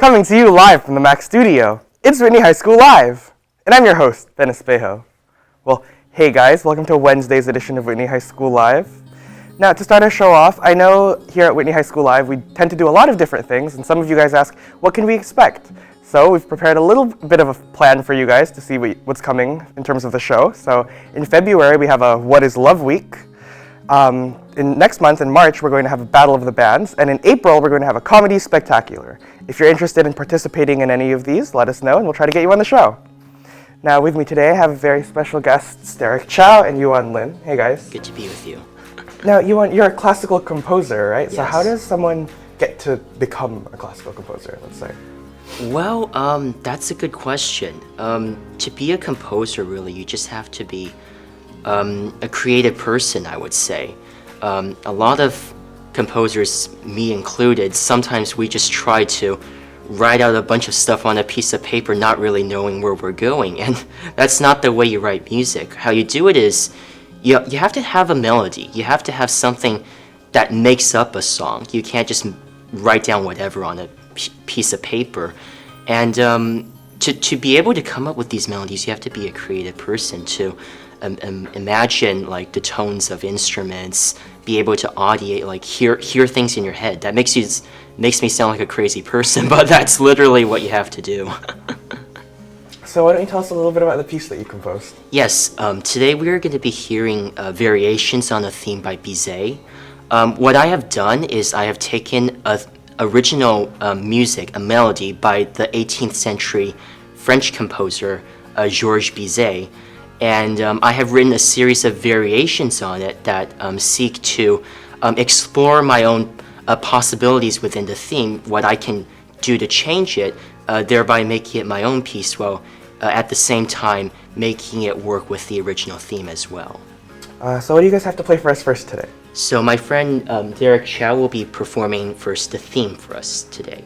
Coming to you live from the Mac Studio, it's Whitney High School Live, and I'm your host, Ben Espejo. Well, hey guys, welcome to Wednesday's edition of Whitney High School Live. Now, to start our show off, I know here at Whitney High School Live, we tend to do a lot of different things, and some of you guys ask, what can we expect? So we've prepared a little bit of a plan for you guys to see what's coming in terms of the show. So in February, we have a What is Love Week. Next month, in March, we're going to have a Battle of the Bands, and in April, we're going to have a Comedy Spectacular. If you're interested in participating in any of these, let us know, and we'll try to get you on the show. Now, with me today, I have very special guests, Derek Chow and Yuan Lin. Hey, guys. Good to be with you. Now, Yuan, you're a classical composer, right? Yes. So how does someone get to become a classical composer, let's say? Well, that's a good question. To be a composer, really, you just have to be a creative person, I would say. A lot of composers, me included, sometimes we just try to write out a bunch of stuff on a piece of paper, not really knowing where we're going, and that's not the way you write music. How you do it is, you have to have a melody. You have to have something that makes up a song. You can't just write down whatever on a piece of paper. And to be able to come up with these melodies, you have to be a creative person to imagine like the tones of instruments, be able to audiate, like hear things in your head. That makes me sound like a crazy person, but that's literally what you have to do. So why don't you tell us a little bit about the piece that you composed? Yes, today we are going to be hearing variations on a theme by Bizet. What I have done is I have taken original music, a melody by the 18th century French composer Georges Bizet, and I have written a series of variations on it that seek to explore my own possibilities within the theme, what I can do to change it, thereby making it my own piece, while at the same time making it work with the original theme as well. So what do you guys have to play for us first today? So my friend Derek Chow will be performing first the theme for us today.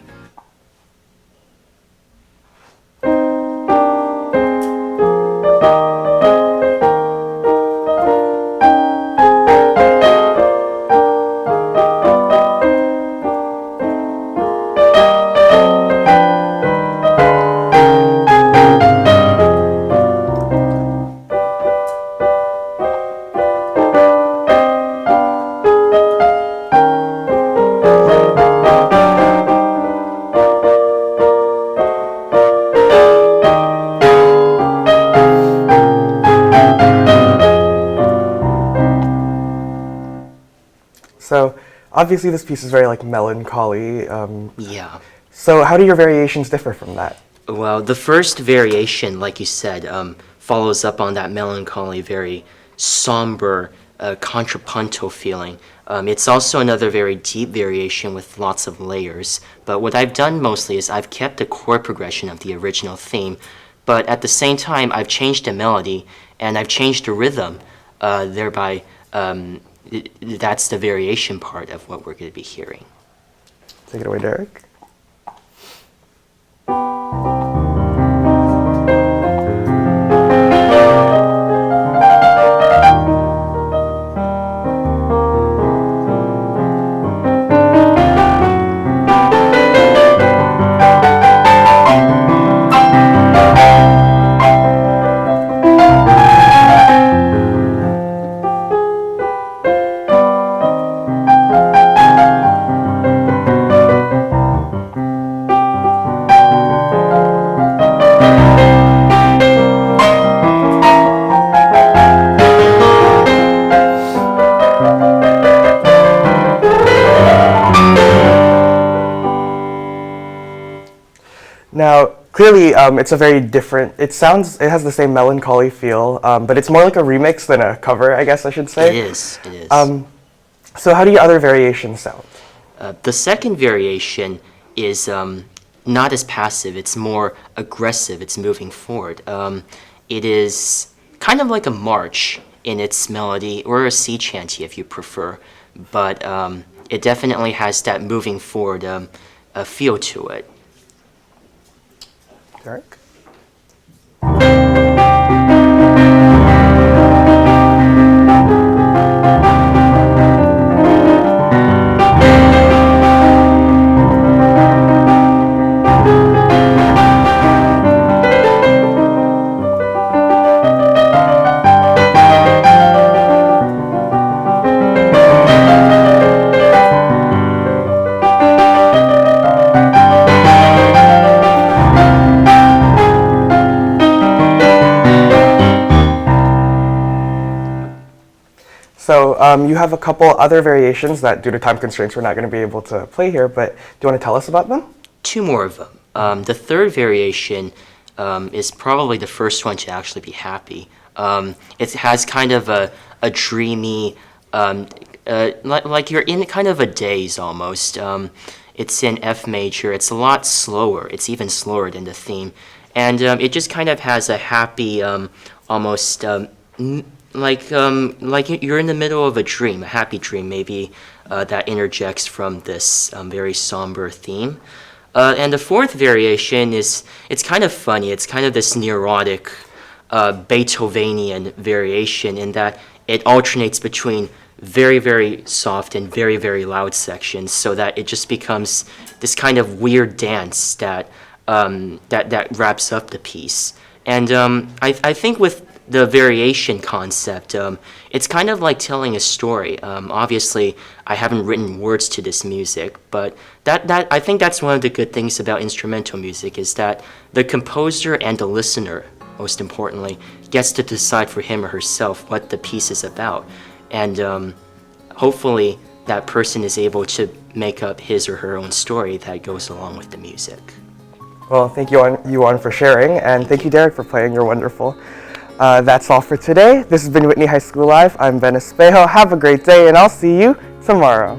So obviously this piece is very like melancholy. Yeah. So how do your variations differ from that? Well, the first variation, like you said, follows up on that melancholy, very somber, contrapuntal feeling. It's also another very deep variation with lots of layers. But what I've done mostly is I've kept the chord progression of the original theme, but at the same time I've changed the melody and I've changed the rhythm, thereby that's the variation part of what we're going to be hearing. Take it away, Derek. Now, clearly, it's a very different, it has the same melancholy feel, but it's more like a remix than a cover, I guess I should say. It is. So how do your other variations sound? The second variation is not as passive, it's more aggressive, it's moving forward. It is kind of like a march in its melody, or a sea chanty if you prefer, but it definitely has that moving forward feel to it. Derek? So you have a couple other variations that, due to time constraints, we're not going to be able to play here, but do you want to tell us about them? Two more of them. The third variation is probably the first one to actually be happy. It has kind of a dreamy, like you're in kind of a daze almost. It's in F major. It's a lot slower. It's even slower than the theme. And it just kind of has a happy, almost like you're in the middle of a dream, a happy dream maybe, that interjects from this very somber theme. And the fourth variation it's kind of funny. It's kind of this neurotic Beethovenian variation in that it alternates between very, very soft and very, very loud sections, so that it just becomes this kind of weird dance that wraps up the piece. And I think with the variation concept, it's kind of like telling a story. Obviously, I haven't written words to this music, but that I think that's one of the good things about instrumental music is that the composer and the listener, most importantly, gets to decide for him or herself what the piece is about. And hopefully that person is able to make up his or her own story that goes along with the music. Well, thank you, Yuan, for sharing, and thank you, Derek, for playing. You're wonderful. That's all for today. This has been Whitney High School Live. I'm Ben Espejo. Have a great day, and I'll see you tomorrow.